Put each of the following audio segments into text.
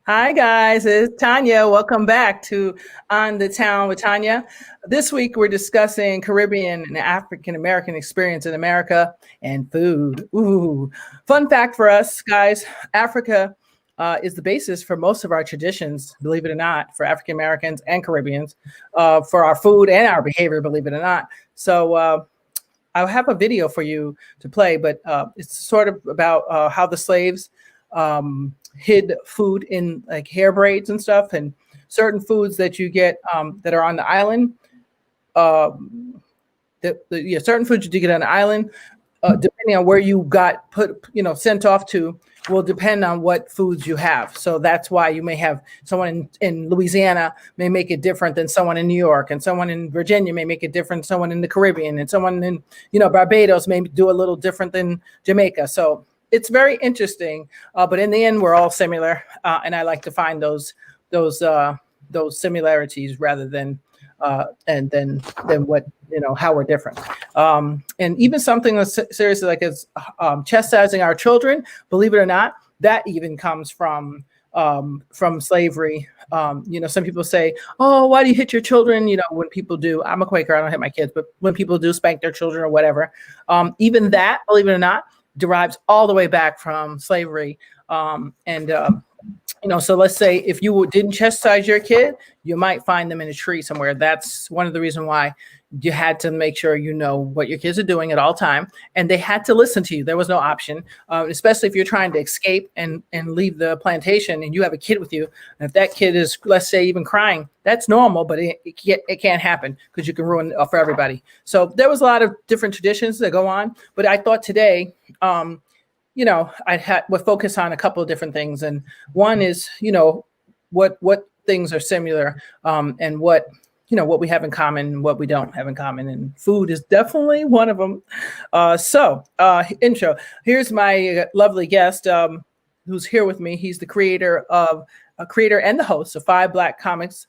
Hi guys, it's Tanya. Welcome back to On the Town with Tanya. This week we're discussing Caribbean and African American experience in America and food. Ooh, fun fact for us guys: Africa is the basis for most of our traditions. Believe it or not, for African Americans and Caribbeans, for our food and our behavior. Believe it or not. So I'll have a video for you to play, but it's sort of about how the slaves hid food in like hair braids and stuff, and certain foods that you get that are on the island. Certain foods you do get on the island, depending on where you got put, sent off to, will depend on what foods you have. So that's why you may have someone in Louisiana may make it different than someone in New York, and someone in Virginia may make it different, someone in the Caribbean, and someone in, Barbados may do a little different than Jamaica. So it's very interesting, but in the end, we're all similar, and I like to find those similarities rather than and then what how we're different. And even something as serious like as chastising our children, believe it or not, that even comes from slavery. Some people say, "Oh, why do you hit your children?" When people do, I'm a Quaker, I don't hit my kids, but when people do spank their children or whatever, even that, believe it or not, derives all the way back from slavery. So let's say if you didn't chastise your kid, you might find them in a tree somewhere. That's one of the reasons why you had to make sure you know what your kids are doing at all time, and they had to listen to you. There was no option, especially if you're trying to escape and leave the plantation, and you have a kid with you. And if that kid is, let's say, even crying, that's normal, but it can't happen because you can ruin it for everybody. So there was a lot of different traditions that go on, but I thought today, would focus on a couple of different things. And one is, what things are similar, and what we have in common and what we don't have in common. And food is definitely one of them. Intro. Here's my lovely guest, who's here with me. He's the creator and the host of 5 Black Comics,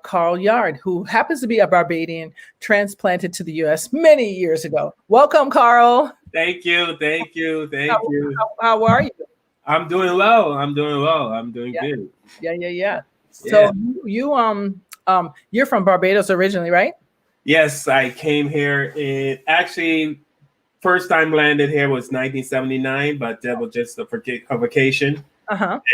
Carl Yard, who happens to be a Barbadian transplanted to the U.S. many years ago. Welcome, Carl. Thank you. How are you? I'm doing well. I'm doing good. Yeah. So you're from Barbados originally, right? Yes, I came here actually first time landed here was 1979, but that was just a vacation.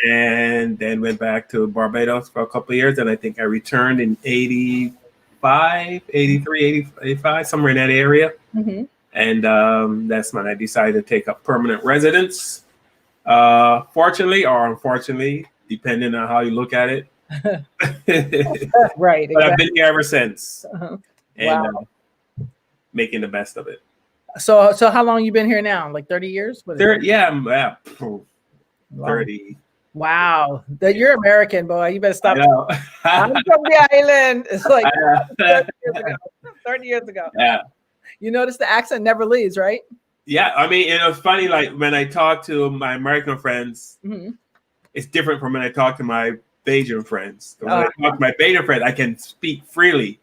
And then went back to Barbados for a couple of years, and I think I returned in 85, 83, 85, somewhere in that area. Mm-hmm. And that's when I decided to take up permanent residence. Fortunately or unfortunately, depending on how you look at it. Right. Exactly. But I've been here ever since. And wow. Making the best of it. So how long you been here now? Like 30 years? 30. 30. Wow. You're American, boy. You better stop. I'm from the island. It's like 30 years ago. Yeah. You notice the accent never leaves, right? Yeah. I mean, it was funny, like when I talk to my American friends, mm-hmm. It's different from when I talk to my Bajan friends. When I talk to my Bajan friends, I can speak freely.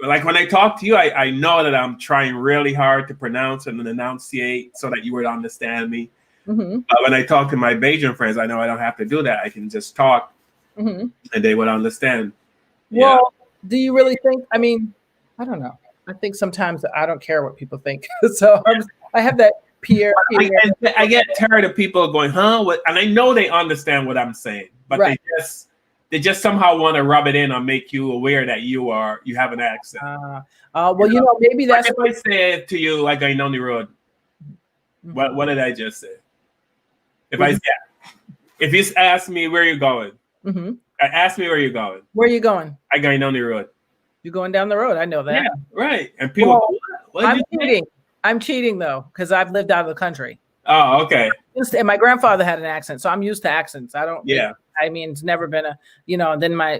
Like when I talk to you, I know that I'm trying really hard to pronounce and enunciate so that you would understand me. Mm-hmm. But when I talk to my Bajan friends, I know I don't have to do that. I can just talk, mm-hmm. and they would understand. Well, do you really think? I mean, I don't know. I think sometimes I don't care what people think. So I have that peer. I get tired of people going, "Huh?" And I know they understand what I'm saying, but right. they just somehow want to rub it in or make you aware that you have an accent. Well, maybe that's if I say it to you like I know the road. Mm-hmm. What did I just say? If you ask me where you're going, mm-hmm. Ask me where you're going. Where are you going? I go down the road. You're going down the road. I know that. Yeah, right. And people, I'm cheating. I'm cheating though because I've lived out of the country. Oh, okay. And my grandfather had an accent, so I'm used to accents. I don't. Yeah. I mean, it's never been then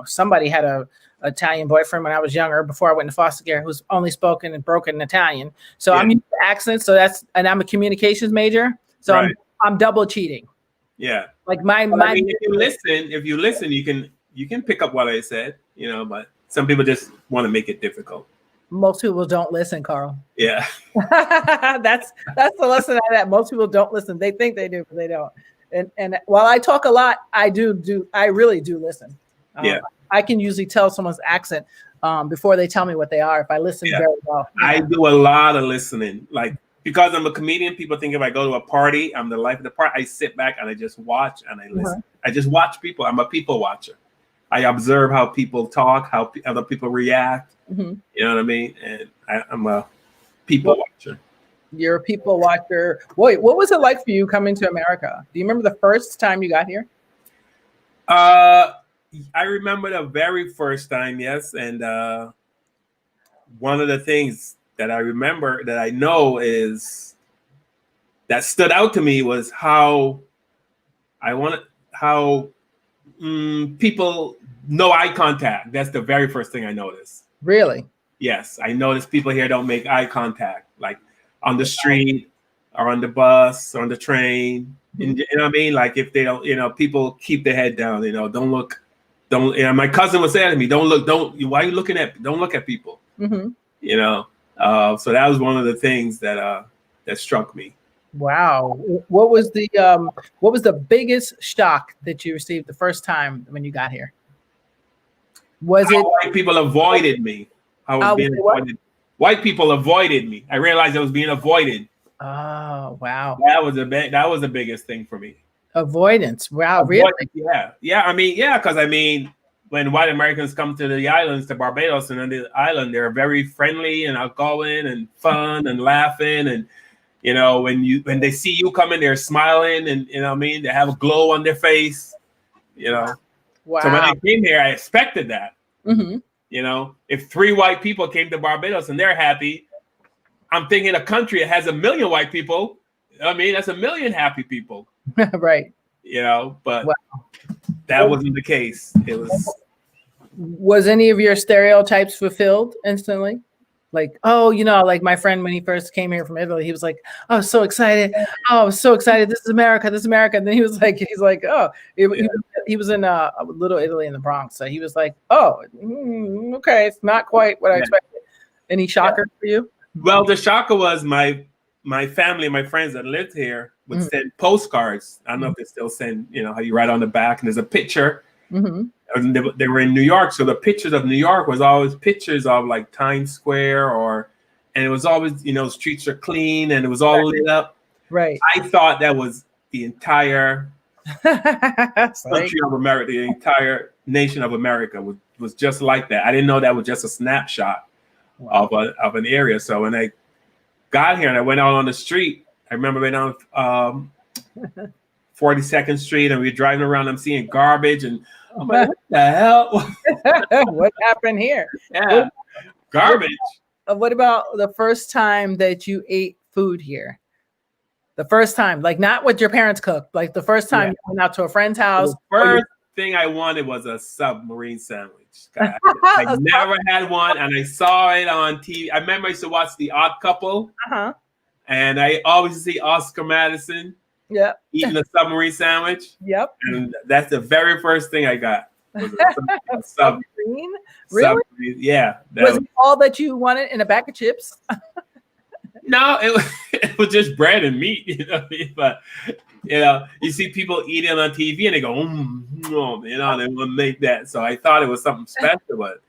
somebody had a Italian boyfriend when I was younger before I went to foster care who's only spoken and broken Italian. So I'm used to accents. So and I'm a communications major. So right. I'm double cheating. Yeah. Like if you listen, you can pick up what I said, but some people just want to make it difficult. Most people don't listen, Carl. Yeah. That's the lesson out of that. Most people don't listen. They think they do, but they don't. And while I talk a lot, I really do listen. Yeah. I can usually tell someone's accent before they tell me what they are if I listen very well. I do a lot of listening. Like, because I'm a comedian, people think if I go to a party, I'm the life of the party. I sit back and I just watch and I listen. I just watch people. I'm a people watcher. I observe how people talk, how other people react. You know what I mean? And I'm a people watcher. You're a people watcher. Wait, what was it like for you coming to America? Do you remember the first time you got here? I remember the very first time, yes. And one of the things that I remember that I know is that stood out to me was how people no eye contact. That's the very first thing I noticed. Really? Yes, I noticed people here don't make eye contact, like on the street or on the bus or on the train. You know what I mean? Like if they don't, people keep their head down. Don't look. My cousin was saying to me, don't why are you looking at? Don't look at people. So that was one of the things that struck me. Wow. What was the biggest shock that you received the first time when you got here? Was it white people avoided me? I was being avoided. White people avoided me. I realized I was being avoided. Oh, wow. That was the biggest thing for me. Avoidance. Wow, really? Yeah. Because when white Americans come to the islands, to Barbados and on the island, they're very friendly and outgoing and fun and laughing. And when they see you coming, they're smiling and they have a glow on their face. Wow. So when I came here, I expected that. If 3 white people came to Barbados and they're happy, I'm thinking a country that has 1 million white people. That's 1 million happy people. Right. But that wasn't the case. It was. Was any of your stereotypes fulfilled instantly? Like, like my friend when he first came here from Italy, he was like, "Oh, so excited! Oh, I was so excited! This is America! This is America!" And then he was like, "Oh, he was in Little Italy in the Bronx, so he was like, oh, okay, it's not quite what I expected." Any shocker for you? Well, the shocker was my family, my friends that lived here would send postcards. I don't know if they still send. How you write on the back and there's a picture. They were in New York, so the pictures of New York was always pictures of like Times Square and it was always, streets are clean and it was all lit up. Right. I thought that was the entire country of America, the entire nation of America was just like that. I didn't know that was just a snapshot of an area. So when I got here and I went out on the street, I remember went on 42nd Street and we were driving around. I'm seeing garbage and I'm like, what the hell? What happened here? Yeah, garbage. What about the first time that you ate food here? The first time, like not what your parents cooked, like the first time you went out to a friend's house. The first thing I wanted was a submarine sandwich. I never had one, and I saw it on TV. I remember I used to watch The Odd Couple, and I always see Oscar Madison eating a submarine sandwich. Yep. And that's the very first thing I got. Was a submarine? Really? Submarine. Yeah. Was it all that you wanted in a bag of chips? No, it was just bread and meat, But you see people eating on TV and they go, they would make that. So I thought it was something special. But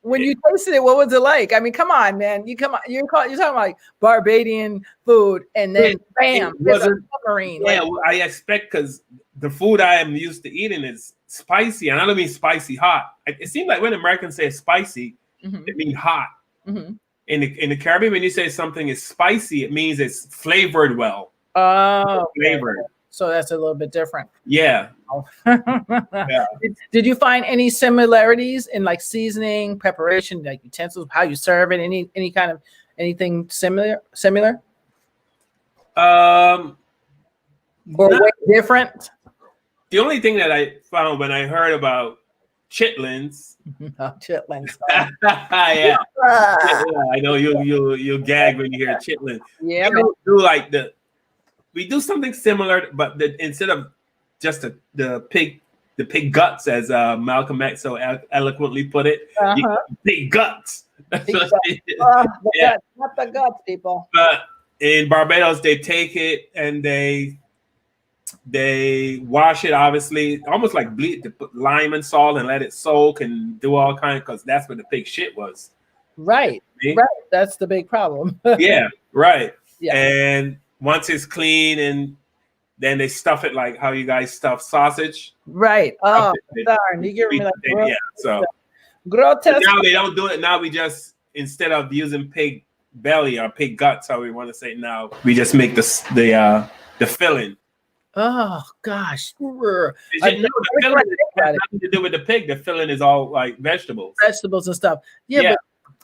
when you tasted it, what was it like? I mean, come on, man. You're talking like Barbadian food, and then bam, there's a submarine. Yeah, I expect because the food I am used to eating is spicy, and I don't mean spicy hot. It seems like when Americans say spicy, it means hot. In the Caribbean, when you say something is spicy, it means it's flavored well. Oh, flavored. Okay. So that's a little bit different. Yeah. Did you find any similarities in like seasoning, preparation, like utensils, how you serve it? Any kind of anything similar? Or way different? The only thing that I found when I heard about chitlins. Chitlins. Yeah. I know you'll gag when you hear chitlins. Yeah. We do something similar, but instead of just the pig guts, as Malcolm X so eloquently put it, pig guts. Pig guts. Guts, not the guts, people. But in Barbados, they take it and they They wash it, obviously, almost like bleach, to put lime and salt and let it soak and do all kinds, because that's what the pig shit was. Right. See? Right. That's the big problem. Yeah, right. Yeah. And once it's clean, and then they stuff it like how you guys stuff sausage. Right. Oh, darn. You giving me like Yeah. So grotesque. now they don't do it. Now we just, instead of using pig belly or pig guts, how we want to say it now, we just make the filling. Oh gosh. The filling has nothing to do with the pig. The filling is all like vegetables and stuff. Yeah. But,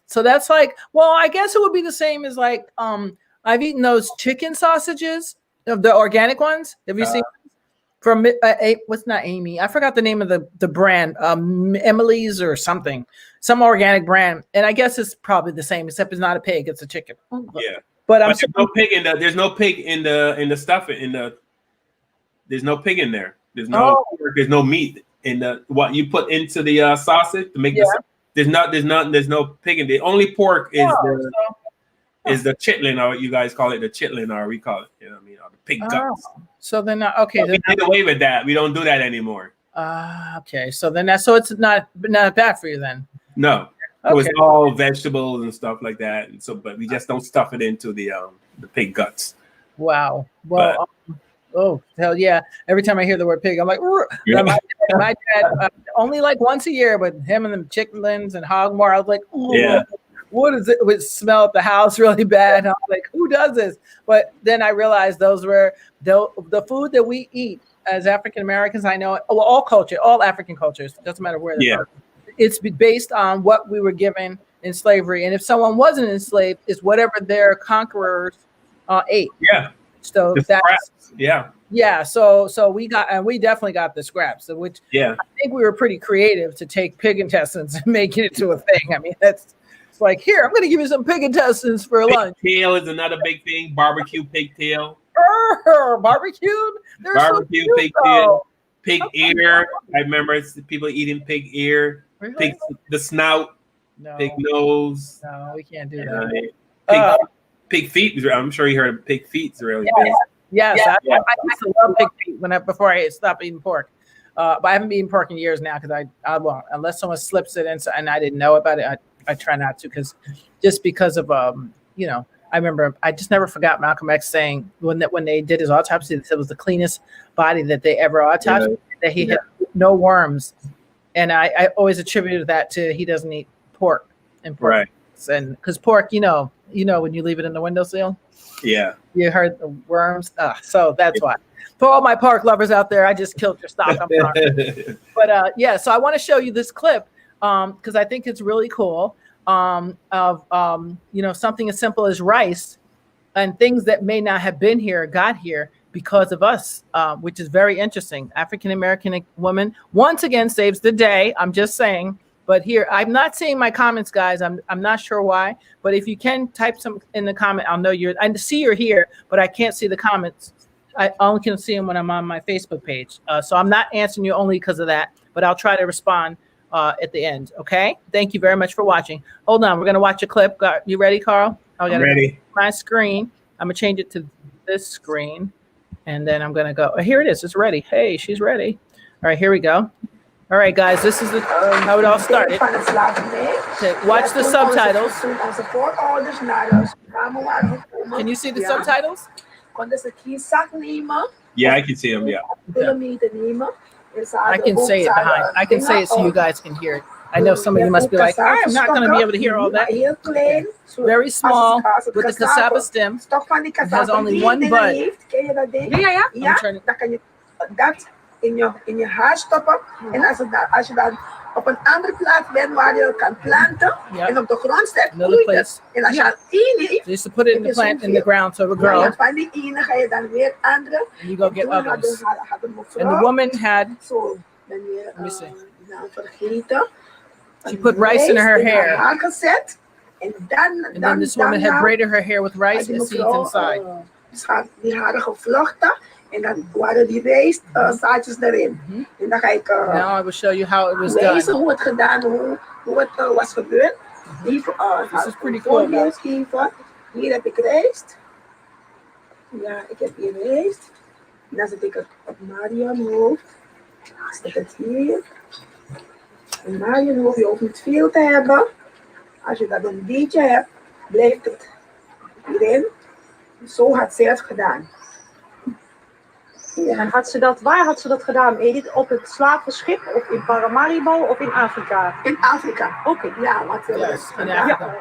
so that's like, well, I guess it would be the same as like I've eaten those chicken sausages, the organic ones. Have you seen from what's not Amy? I forgot the name of the brand, Emily's or something, some organic brand. And I guess it's probably the same, except it's not a pig, it's a chicken. Yeah. But there's no pig in there's no pig in the stuff there's no pig in there. There's no meat in the what you put into the sausage to make the there's no pig in there. The only pork is the chitlin, or what you guys call it, the chitlin, or we call it, you know what I mean, or the pig guts. So they're not okay. We did away with that. We don't do that anymore. Okay. So then so it's not bad for you then. No. Okay. It was all vegetables and stuff like that, and so but we just don't stuff it into the pig guts. Wow. Well. Oh hell yeah! Every time I hear the word pig, I'm like, my dad only like once a year, but him and the chitlins and hogmore, I was like, what is it? It would smell at the house really bad. I was like, who does this? But then I realized those were the food that we eat as African Americans. I know all African cultures, doesn't matter where they're from. It's based on what we were given in slavery, and if someone wasn't enslaved, it's whatever their conquerors ate. Yeah. So that's yeah. So we definitely got the scraps, which I think we were pretty creative to take pig intestines and make it into a thing. I mean, it's like, here, I'm going to give you some pig intestines for lunch. Tail is another big thing. Barbecue pig tail. Barbecued? Barbecue pig tail. Pig ear. I remember people eating pig ear. Really? The snout. No. Pig nose. No, we can't do that. Pig feet. I'm sure you heard of pig feet. Is really big. Yes, I used to love pig feet before I stopped eating pork. But I haven't been eating pork in years now because I won't, unless someone slips it in and I didn't know about it. I try not to because of I remember I just never forgot Malcolm X saying when they did his autopsy, it was the cleanest body that they ever autopsied, that he had no worms, and I always attributed that to he doesn't eat pork and pork. Right. And because pork, when you leave it in the windowsill, you heard the worms. So that's why. For all my pork lovers out there, I just killed your stock. I'm sorry. But so I want to show you this clip because I think it's really cool of something as simple as rice and things that may not have been here got here because of us, which is very interesting. African American woman once again saves the day. I'm just saying. But here, I'm not seeing my comments, guys. I'm not sure why. But if you can type some in the comment, I'll know I see you're here, but I can't see the comments. I only can see them when I'm on my Facebook page. So I'm not answering you only because of that, but I'll try to respond at the end. Okay. Thank you very much for watching. Hold on. We're going to watch a clip. You ready, Carl? I'm ready. My screen. I'm going to change it to this screen. And then I'm going to go. Here it is. It's ready. Hey, she's ready. All right, here we go. All right, guys, this is how it all started. Watch the subtitles. Can you see the subtitles? Yeah, I can see them. Yeah. I can say it behind. I can say it so you guys can hear it. I know some of you must be like, I'm not going to be able to hear all that. Okay. Very small with the cassava stem. It has only one bud. In je haar stoppen. En als je dan op een andere plaats bent waar je kan planten en op de grond zet, groeit het. En als je aan één heeft, to put it in the plant in the ground so it grows. Van die ene ga je dan weer andere. And you go get others. And the woman had. Let me see. Vergeten. She put rice in her hair. Haar gezet. En then this woman had braided her hair with rice and seeds inside. Die haren gevlochten. En dan waren die zaadjes erin. En dan ga ik now I will show you how it was done. Hoe het gedaan, hoe het was gebeurd. This is pretty cool. Hier heb ik rijst. Ja, ik heb hier rijst. En dan zet ik het op Marion hoofd. Stek het hier. En Marion hoofd, je hoeft niet veel te hebben. Als je dat een beetje hebt, blijft het hierin. Zo had zij het gedaan. Ja. En waar had ze dat gedaan, Edith? Op het slavenschip of in Paramaribo of in Afrika? In Afrika. Oké. Ja, wat ze in Afrika.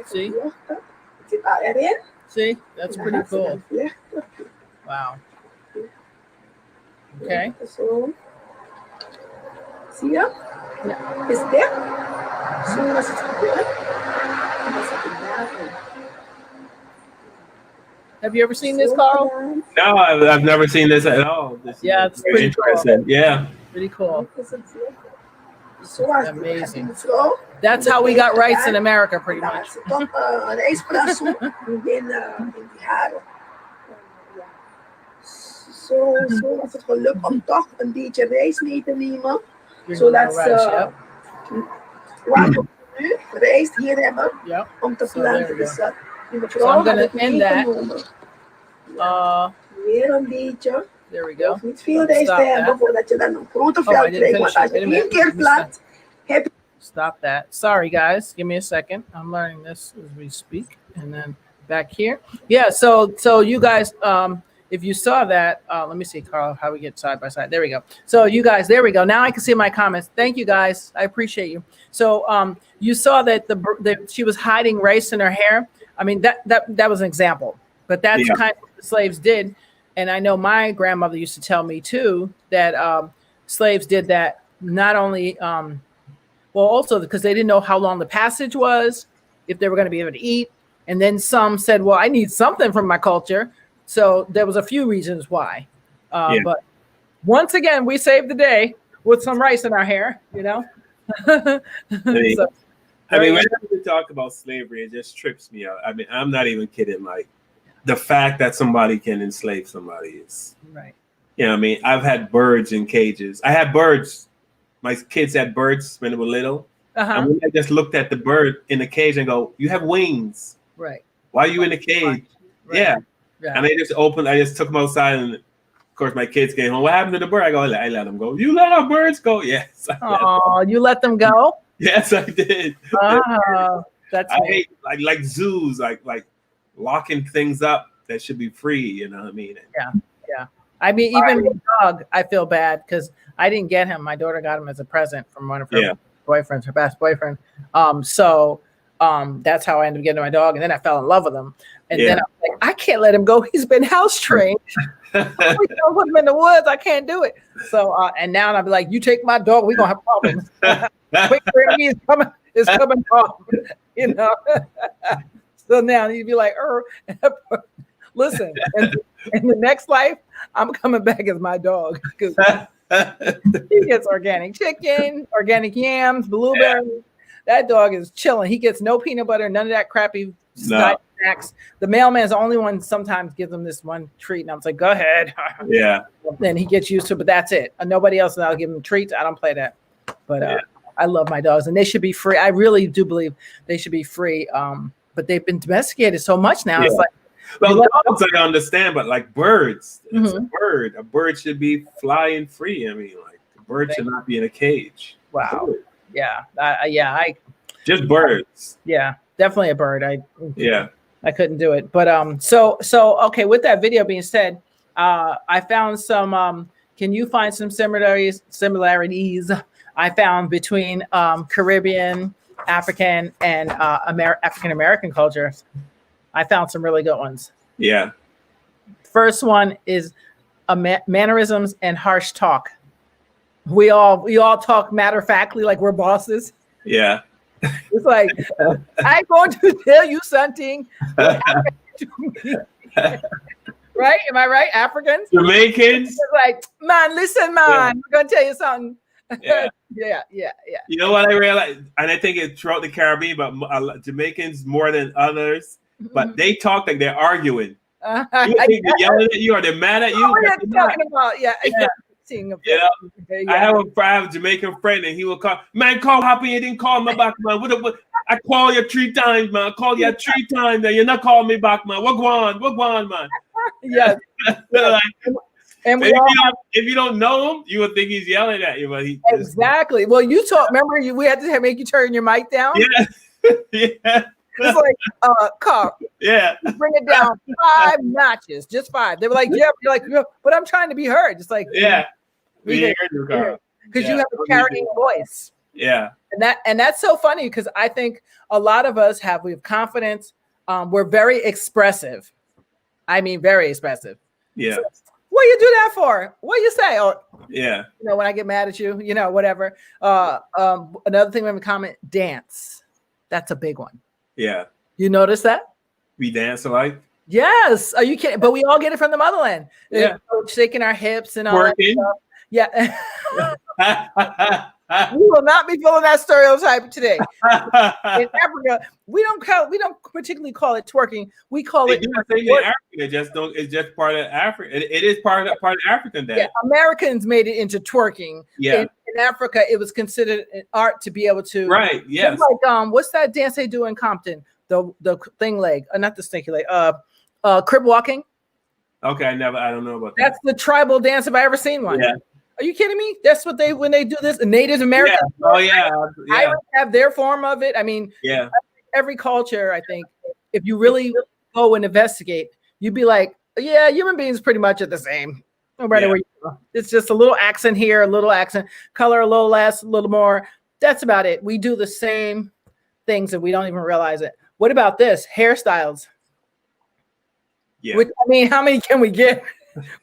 See? Het zit al erin. See, that's pretty cool. Wow. Okay. Zo. Zie je? Ja. Is dit? Zo was het gebeurd. Have you ever seen this, Carl? No, I've never seen this at all. This Yeah, it's pretty interesting. Cool. Yeah. Pretty cool. Amazing. So, that's how we got rice in America, pretty much. Zo was het gelukt om toch een beetje rijst mee te nemen. Zodat ze nu rijst hier hebben om te planten. Dus so I'm going to end that. Weer een beetje. There we go. Niet veel rijst te hebben voordat je dan een grote veld krijgt. Want als je 1 keer plant, heb je... Stop that. Sorry, guys. Give me a second. I'm learning this as we speak. And then back here. Yeah, so you guys, if you saw that, let me see, Carl, how we get side by side. There we go. So you guys, there we go. Now I can see my comments. Thank you, guys. I appreciate you. So you saw that she was hiding rice in her hair. I mean, that was an example. But that's kind of what the slaves did. And I know my grandmother used to tell me, too, that slaves did that not only, well, also because they didn't know how long the passage was, if they were going to be able to eat. And then some said, well, I need something from my culture. So there was a few reasons why. But once again, we saved the day with some rice in our hair, you know. I mean, whenever we talk about slavery, it just trips me out. I mean, I'm not even kidding. Like, the fact that somebody can enslave somebody is right. You know what I mean? I've had birds in cages. I had birds. My kids had birds when they were little. And when I just looked at the bird in the cage and go, you have wings. Right. Why are you in the cage? Right. Yeah. And they just opened. I just took them outside, and of course my kids came home. What happened to the bird? I go, I let them go. You let our birds go? Yes. Oh, you let them go? Yes, I did. Oh, that's. I hate like zoos, like locking things up that should be free. You know what I mean? Yeah. I mean, even with dog, I feel bad because I didn't get him. My daughter got him as a present from one of her boyfriends, her best boyfriend. So that's how I ended up getting my dog, and then I fell in love with him. And then I was like, I can't let him go. He's been house trained. We don't put him in the woods. I can't do it. So and now I'll be like, you take my dog, we're gonna have problems. Quick Grammy is coming home, you know. So now you'd be like, listen, in the next life, I'm coming back as my dog because he gets organic chicken, organic yams, blueberries. Yeah. That dog is chilling. He gets no peanut butter, none of that crappy snacks. The mailman's the only one sometimes gives him this one treat, and I was like, go ahead. Yeah. Then he gets used to it, but that's it. Nobody else, and I'll give him treats. I don't play that. But I love my dogs, and they should be free. I really do believe they should be free. But they've been domesticated so much now. Yeah. It's like, well, dogs I understand, but like birds, it's a bird. A bird should be flying free. I mean, like a bird should not be in a cage. Wow. I just birds. Yeah, definitely a bird. I couldn't do it. But so okay, with that video being said, I found some can you find some similarities I found between Caribbean, African, and African American cultures. I found some really good ones. Yeah. First one is mannerisms and harsh talk. We all talk matter-of-factly like we're bosses. Yeah. It's like, I'm going to tell you something. Right? Am I right? Africans? Jamaicans? It's like, man, listen, man. I'm going to tell you something. Yeah. Yeah. You know what I realized? And I think it's throughout the Caribbean, but Jamaicans more than others, but they talk like they're arguing. You think they're yelling at you or they're mad at you? What are you talking about? Yeah. I have a Jamaican friend, and he will call, man, call Happy, you didn't call me back, man. What, I call you 3 times, man. I call you 3 times, and you're not calling me back, man. What go on, man? Yes. Like, And we if, all if you don't know him, you would think he's yelling at you, but he exactly. Well, you talk. Remember, we had to make you turn your mic down. yeah, yeah, It's like, Carl, yeah, bring it down 5 notches, just 5. They were like, yeah, you're like, "Yeah, but I'm trying to be heard. Just like, yeah. we hear hear you, Carl. because Yeah, you have a carrying voice. Yeah, And that's so funny because I think a lot of us we have confidence. We're very expressive. I mean, very expressive. yeah, So, what you do that for? What you say? Or yeah. when I get mad at you, whatever. Another thing we have in common: dance. That's a big one. Yeah. You notice that? We dance alike. Yes. Are you kidding? But we all get it from the motherland. Yeah. Shaking our hips and all Working. that stuff. Yeah. We will not be filling that stereotype today. In Africa, we don't particularly call it twerking. We call it. In Africa. It's just part of Africa. It is part of African dance. Yeah, Americans made it into twerking. Yeah. In Africa, it was considered an art to be able to. Right. Yes. Like what's that dance they do in Compton? The thing leg, not the stinky leg. Crib walking. Okay, I don't know about that. That's the tribal dance if I ever seen one. Yeah. Are you kidding me? That's what when they do this. Native Americans. Yeah. Oh yeah. Yeah. Irish have their form of it. I mean, Yeah. every culture, I think, if you really go and investigate, you'd be like, yeah, human beings pretty much are the same. No matter where you go. It's just a little accent here, a little accent, color a little less, a little more. That's about it. We do the same things and we don't even realize it. What about this? Hairstyles. Yeah. Which, I mean, how many can we get?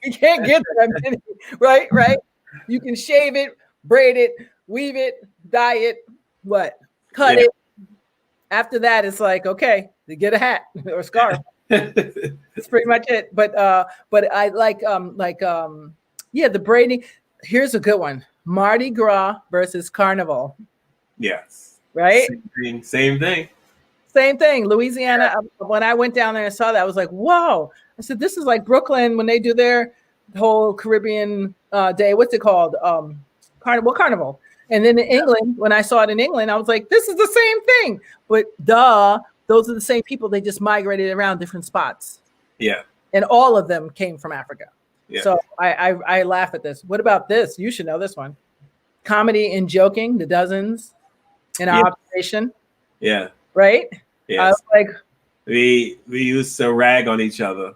We can't get that many, right? Right. You can shave it, braid it, weave it, dye it, cut it. After that, it's like, okay, to get a hat or a scarf. That's pretty much it. But I like the braiding. Here's a good one: Mardi Gras versus Carnival. Yes. Right. Same thing. Same thing. Louisiana. When I went down there and saw that, I was like, whoa. I said, this is like Brooklyn when they do their whole Caribbean day. What's it called? Carnival. And then in England, when I saw it in England, I was like, this is the same thing. But those are the same people. They just migrated around different spots. Yeah. And all of them came from Africa. Yeah. So I laugh at this. What about this? You should know this one. Comedy and joking, the dozens in our observation. Yeah. Right? Yes. I was like, we used to rag on each other.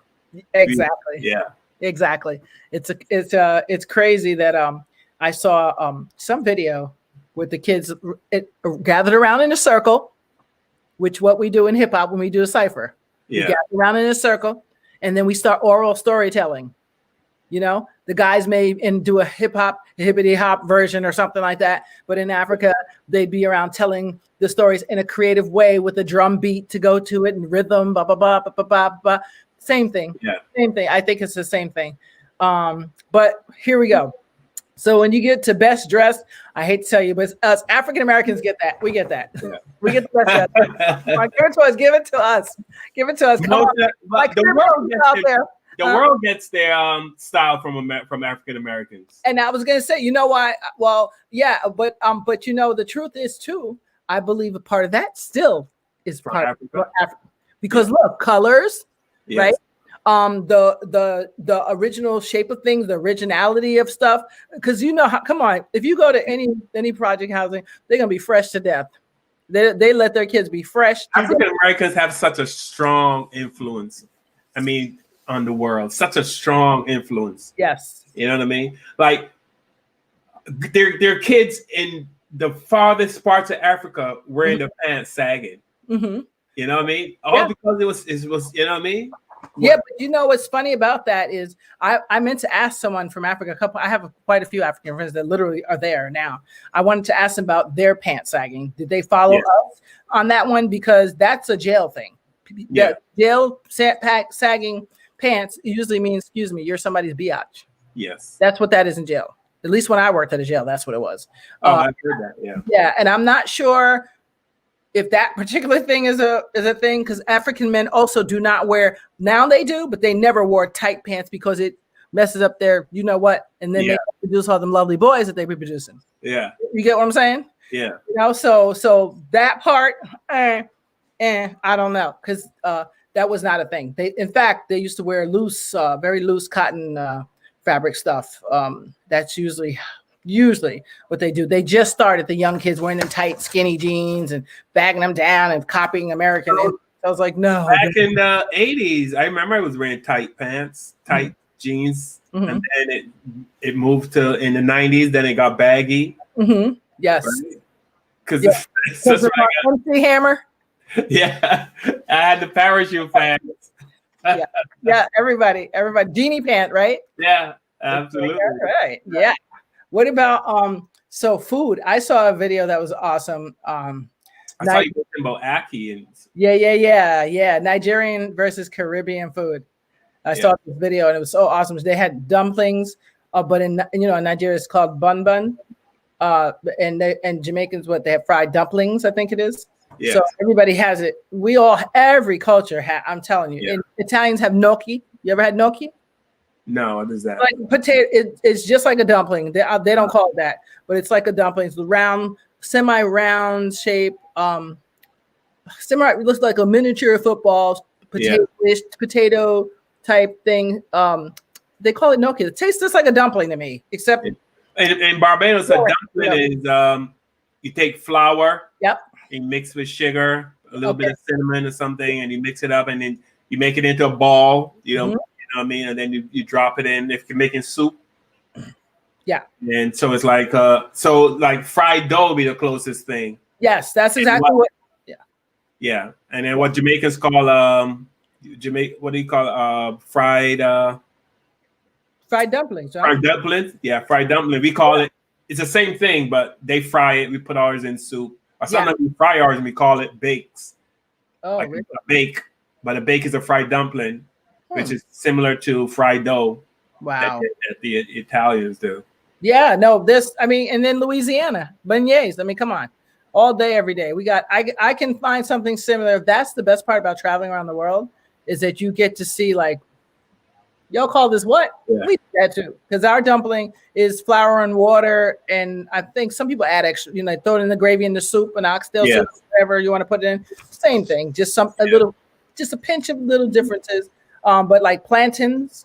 Exactly. Exactly. It's crazy that I saw some video with the kids gathered around in a circle, which what we do in hip hop when we do a cipher. We gather around in a circle, and then we start oral storytelling. The guys may do a hippity hop version or something like that, but in Africa they'd be around telling the stories in a creative way with a drum beat to go to it and rhythm. Blah blah blah blah blah blah. Same thing. Yeah. Same thing. I think it's the same thing. But here we go. So when you get to best dressed, I hate to tell you, but us African Americans get that. We get that. Yeah. We get the best dressed. Give it to us. Give it to us. Give it to us. Come on. The world gets their style from African Americans. And I was gonna say, you know why? Well, yeah, but the truth is too. I believe a part of that still is part of Africa, because look, colors, right? The original shape of things, the originality of stuff. Because come on, if you go to any project housing, they're gonna be fresh to death. They let their kids be fresh. African Americans have such a strong influence. I mean, on the world, such a strong influence. Yes. You know what I mean? Like their kids in the farthest parts of Africa wearing the pants sagging. Mm-hmm. You know what I mean? All because it was, you know what I mean? Yeah, but what's funny about that is I meant to ask someone from Africa. I have quite a few African friends that literally are there now. I wanted to ask them about their pants sagging. Did they follow us on that one? Because that's a jail thing. Yeah. Jail sagging pants usually means, excuse me, you're somebody's biatch. Yes. That's what that is in jail. At least when I worked at a jail, that's what it was. I've heard that, yeah. Yeah, and I'm not sure if that particular thing is a thing, because African men also do not wear, now they do, but they never wore tight pants because it messes up their, you know what, and then they produce all them lovely boys that they be producing. Yeah. You get what I'm saying? Yeah. So that part, I don't know, because that was not a thing. In fact, they used to wear loose, very loose cotton fabric stuff. That's usually what they do. They just started, the young kids wearing them tight, skinny jeans and bagging them down and copying American. And I was like, no. Back in the 80s, I remember I was wearing tight pants, tight jeans, and then it moved to in the 90s. Then it got baggy. Yes, because of our MC Hammer. Yeah, I had the parachute pants. yeah, everybody, genie pant, right? Yeah, absolutely. Right. Yeah. What about so food? I saw a video that was awesome. I saw you talking about Aki and yeah. Nigerian versus Caribbean food. I saw this video and it was so awesome. They had dumplings, but in Nigeria it's called bun. And Jamaicans, they have fried dumplings, I think it is. Yeah. So everybody has it. Every culture I'm telling you. And Italians have gnocchi. You ever had gnocchi? No, what is that? Like potato. It's just like a dumpling. They don't call it that, but it's like a dumpling. It's round, semi-round shape. It looks like a miniature football potato type thing. They call it gnocchi. It tastes just like a dumpling to me, except in Barbados, a dumpling is you take flour, you mix with sugar, a little bit of cinnamon or something, and you mix it up, and then you make it into a ball. You know what I mean, and then you drop it in. If you're making soup, and so it's like fried dough would be the closest thing. Yes, that's exactly what. Yeah, and then what Jamaicans call what do you call it? Fried dumplings. Right? Fried dumplings. Yeah, fried dumpling. We call it. It's the same thing, but they fry it. We put ours in soup. Or sometimes we fry ours and we call it bakes. Oh, like really? A bake, but a bake is a fried dumpling, which is similar to fried dough. Wow. That the Italians do. Yeah, no, and then Louisiana, beignets. I mean, come on. All day, every day. I can find something similar. That's the best part about traveling around the world, is that you get to see, like, y'all call this what? Yeah. We do that too. Because our dumpling is flour and water. And I think some people add extra, throw it in the gravy in the soup and oxtail soup, whatever you want to put it in. Same thing. Just a pinch of little differences. But like plantains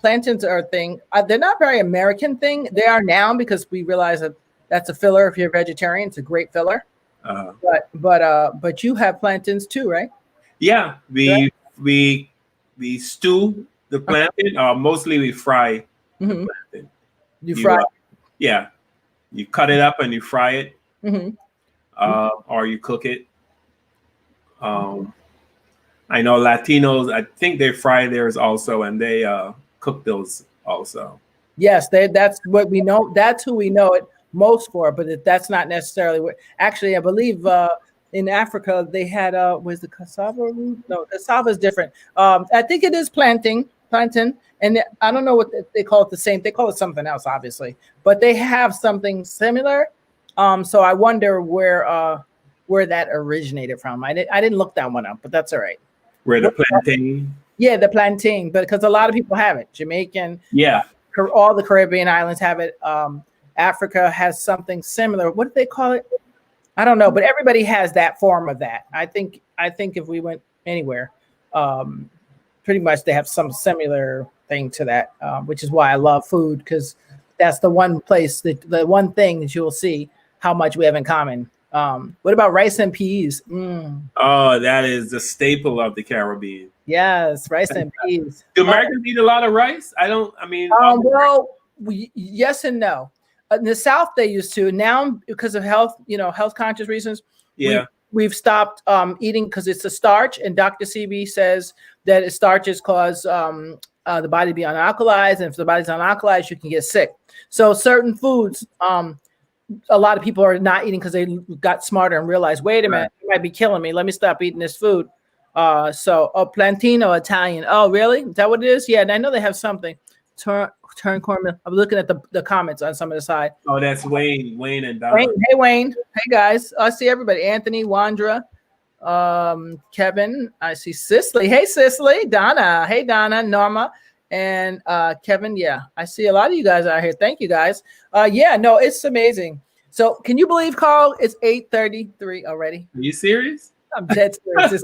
are a thing. They're not very American thing. They are now, because we realize that that's a filler. If you're a vegetarian, it's a great filler. But you have plantains too, right? Yeah, we stew the plantain. Mostly we fry the plantain. You fry? You cut it up and you fry it, or you cook it. I know Latinos, I think they fry theirs also, and they cook those also. Yes, that's what we know. That's who we know it most for, but that's not necessarily what. Actually, I believe in Africa they had was the cassava root? No, cassava is different. I think it is plantain, and I don't know what they call it. The same, they call it something else, obviously, but they have something similar. So I wonder where that originated from. I didn't look that one up, but that's all right. Where the plantain? Yeah, the plantain, but because a lot of people have it. Jamaican, all the Caribbean islands have it. Africa has something similar. What do they call it? I don't know, but everybody has that form of that. I think if we went anywhere, pretty much they have some similar thing to that, which is why I love food, because that's the one place, the one thing that you'll see how much we have in common. What about rice and peas? Oh, that is the staple of the Caribbean. Yes, rice and peas. Do Americans eat a lot of rice? Yes and no. In the South, they used to. Now, because of health conscious reasons, we've stopped eating, because it's a starch, and Dr. CB says that starches cause the body to be unalkalized, and if the body's unalkalized, you can get sick. So certain foods, a lot of people are not eating because they got smarter and realized, wait a minute, it might be killing me. Let me stop eating this food. Plantino Italian. Oh, really? Is that what it is? Yeah, and I know they have something. Turn corn. I'm looking at the comments on some of the side. Oh, that's Wayne and Donna. Hey, Wayne. Hey, guys. I see everybody. Anthony, Wandra, Kevin. I see Cicely. Hey, Cicely. Donna. Hey, Donna. Norma. And Kevin. Yeah, I see a lot of you guys out here. Thank you, guys. It's amazing. So can you believe, Carl, it's 8:33 already? Are you serious? I'm dead serious.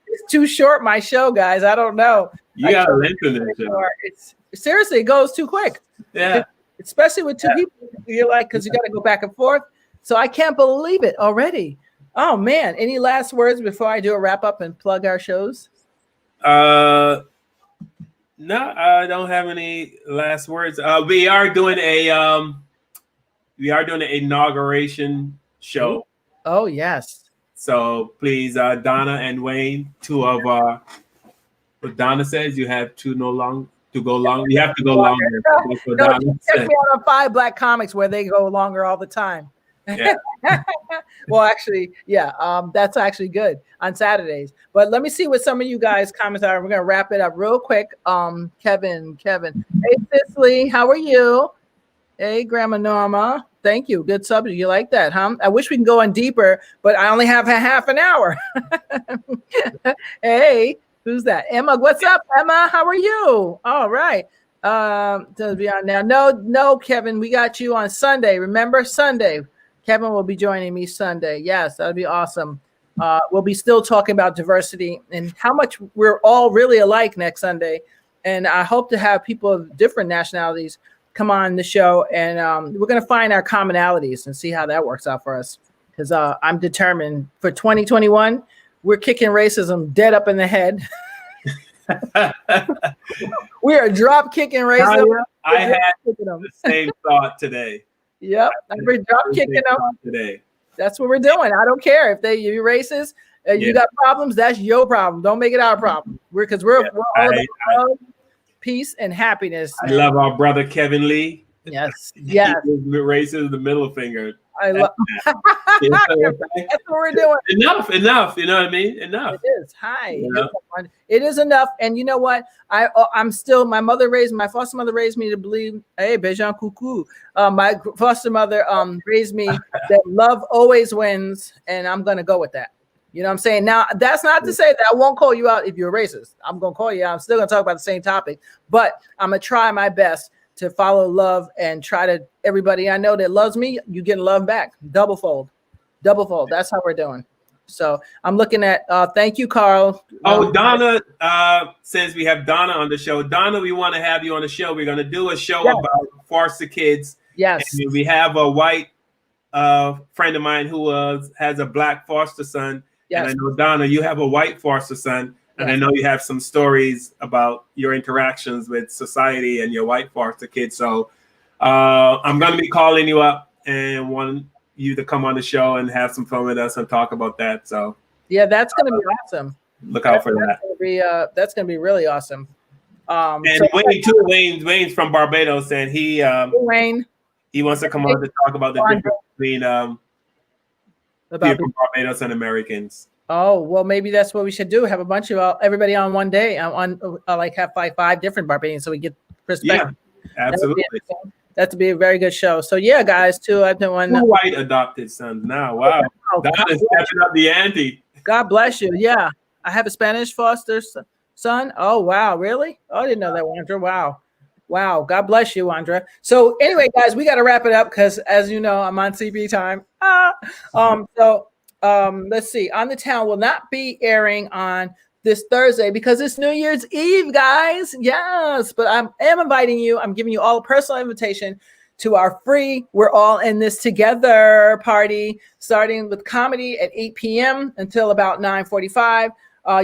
It's too short, my show, guys. I don't know. You got to lengthen it. It's seriously, it goes too quick. Yeah. Especially with two people. You're like, because you got to go back and forth. So I can't believe it already. Oh man. Any last words before I do a wrap up and plug our shows? No, I don't have any last words. We are doing an inauguration show. Oh yes. So please, Donna and Wayne, two of what Donna says, you have to go long. You have to go longer. That's what Donna Check said. me out on 5 Black Comics where they go longer all the time. Yeah. Well, actually, yeah, that's actually good on Saturdays. But let me see what some of you guys' comments are. We're gonna wrap it up real quick. Kevin, hey Cicely, how are you? Hey, Grandma Norma, thank you. Good subject. You like that, huh? I wish we can go on deeper, but I only have a half an hour. Hey, who's that? Emma, what's up, Emma? How are you? All right. To be on now. No, Kevin, we got you on Sunday. Remember Sunday. Kevin will be joining me Sunday. Yes, that'll be awesome. We'll be still talking about diversity and how much we're all really alike next Sunday. And I hope to have people of different nationalities come on the show, and we're going to find our commonalities and see how that works out for us. Because I'm determined for 2021, we're kicking racism dead up in the head. We are drop kicking racism. I had the same thought today. Yep, we're drop kicking them today. That's what we're doing. I don't care if you're racist. You got problems. That's your problem. Don't make it our problem. We're all about love, peace, and happiness. I love our brother Kevin Lee. Yes. He raises the middle finger. I love. That's what we're doing. Enough. You know what I mean? Enough. It is. Hi. It is enough. And you know what? I'm still. My foster mother raised me to believe. Hey, Bejan Cuckoo. My foster mother raised me that love always wins, and I'm gonna go with that. You know what I'm saying? Now, that's not to say that I won't call you out if you're racist. I'm gonna call you out. I'm still gonna talk about the same topic, but I'm gonna try my best to follow love and try to everybody I know that loves me, you get love back. Double fold. That's how we're doing. So I'm looking at thank you, Carl. Donna, since we have Donna on the show, Donna, we want to have you on the show. We're going to do a show about foster kids. Yes. And we have a white friend of mine who has a black foster son. Yes. And I know, Donna, you have a white foster son. And I know you have some stories about your interactions with society and your white foster kids. So I'm going to be calling you up and want you to come on the show and have some fun with us and talk about that. So yeah, that's going to be awesome. Look out for that. That's going to be really awesome. And so Wayne too. Wayne's from Barbados, and he wants to come on to talk about the difference between people from Barbados and Americans. Oh, well, maybe that's what we should do. Have a bunch of everybody on one day on like have five different Barbadians so we get perspective. Yeah, absolutely. That'd be a very good show. So yeah, guys, too. I've been one. 2 white adopted sons now. Wow. That is stepping up the ante. God bless you. Yeah. I have a Spanish foster son. Oh, wow. Really? Oh, I didn't know that, Wandra. Wow. God bless you, Wandra. So anyway, guys, we got to wrap it up because as you know, I'm on CB time. Let's see. On the Town will not be airing on this Thursday because it's New Year's Eve, guys. Yes, but I am inviting you. I'm giving you all a personal invitation to our free We're All in This Together party, starting with comedy at 8 p.m. until about 9:45.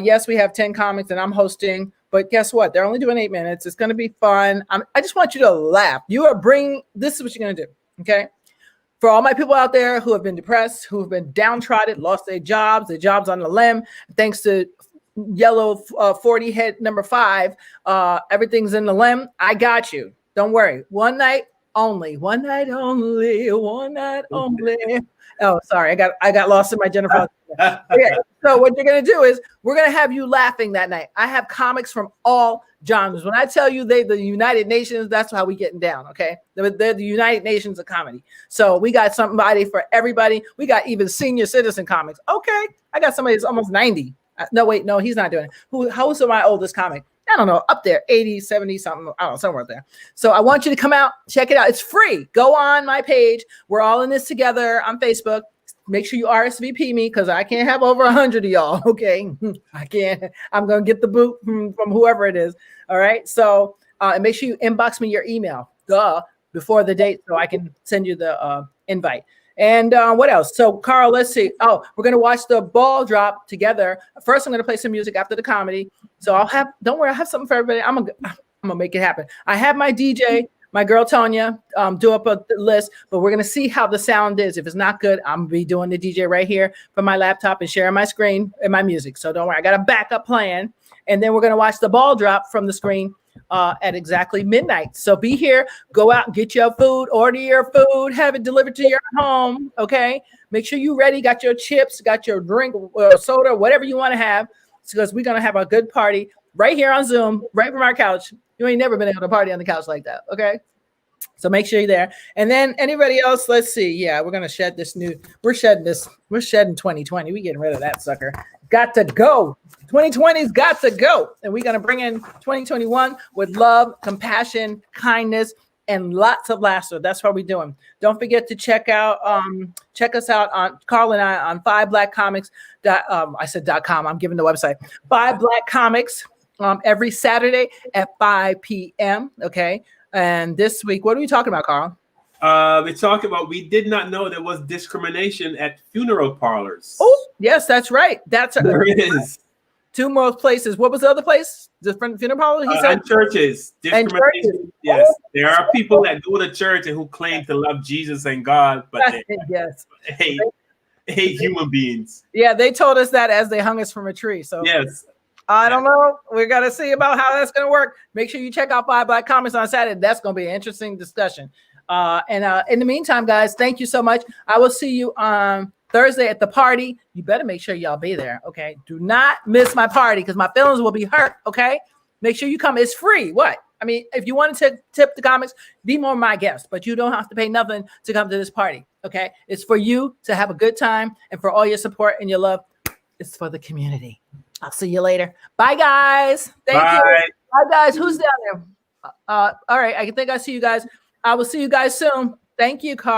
Yes, we have 10 comics and I'm hosting, but guess what? They're only doing 8 minutes. It's going to be fun. I just want you to laugh. This is what you're going to do, okay? For all my people out there who have been depressed, who have been downtrodden, lost their jobs on the limb, thanks to yellow 40 head number 5, everything's in the limb. I got you. Don't worry. One night only. Oh, sorry. I got lost in my Jennifer. Okay. So what you're going to do is we're going to have you laughing that night. I have comics from all genres. When I tell you the United Nations, that's how we getting down. Okay. They're the United Nations of comedy. So we got somebody for everybody. We got even senior citizen comics. Okay. I got somebody that's almost 90. No, he's not doing it. How's my oldest comic? I don't know, up there, 80, 70, something, I don't know, somewhere there. So I want you to come out, check it out. It's free. Go on my page. We're all in this together on Facebook. make sure you RSVP me because I can't have over 100 of y'all. Okay, I can't. I'm gonna get the boot from whoever it is. All right. So and make sure you inbox me your email, before the date so I can send you the invite. And what else? So Carl, let's see. Oh, we're gonna watch the ball drop together. First, I'm gonna play some music after the comedy. So don't worry, I have something for everybody. I'm gonna make it happen. I have my DJ, my girl Tanya, do up a list, but we're gonna see how the sound is. If it's not good, I'm gonna be doing the DJ right here from my laptop and sharing my screen and my music. So don't worry, I got a backup plan. And then we're gonna watch the ball drop from the screen at exactly midnight. So be here, go out, get your food, order your food, have it delivered to your home. Okay, make sure you're ready, got your chips, got your drink, soda, whatever you want to have, because we're gonna have a good party right here on Zoom, right from our couch. You ain't never been able to party on the couch like that. Okay, so make sure you're there. And then anybody else, let's see. Yeah, we're gonna shed this we're shedding 2020. We getting rid of that sucker. Got to go. 2020's got to go. And we're going to bring in 2021 with love, compassion, kindness, and lots of laughter. That's what we're doing. Don't forget to check us out on Carl and I on 5blackcomics. I said .com. I'm giving the website. 5 Black Comics every Saturday at 5 p.m. Okay. And this week, what are we talking about, Carl? We're talking about, we did not know there was discrimination at funeral parlors. Oh, yes, that's right. There is. 2 more places. What was the other place? Different funeral parlor? He said? And churches. And churches. Yes. There are people that go to church and who claim to love Jesus and God, but they yes. hate human beings. Yeah, they told us that as they hung us from a tree. So yes. I don't know. We're going to see about how that's going to work. Make sure you check out 5 Black Comics on Saturday. That's going to be an interesting discussion. And in the meantime, guys, thank you so much. I will see you on Thursday at the party. You better make sure y'all be there. Okay. Do not miss my party because my feelings will be hurt. Okay. Make sure you come. It's free. What? I mean, if you want to tip the comics, be more my guest, but you don't have to pay nothing to come to this party. Okay. It's for you to have a good time and for all your support and your love. It's for the community. I'll see you later. Bye, guys. Thank you. Bye, guys. Who's down there? All right. I think I see you guys. I will see you guys soon. Thank you, Carl.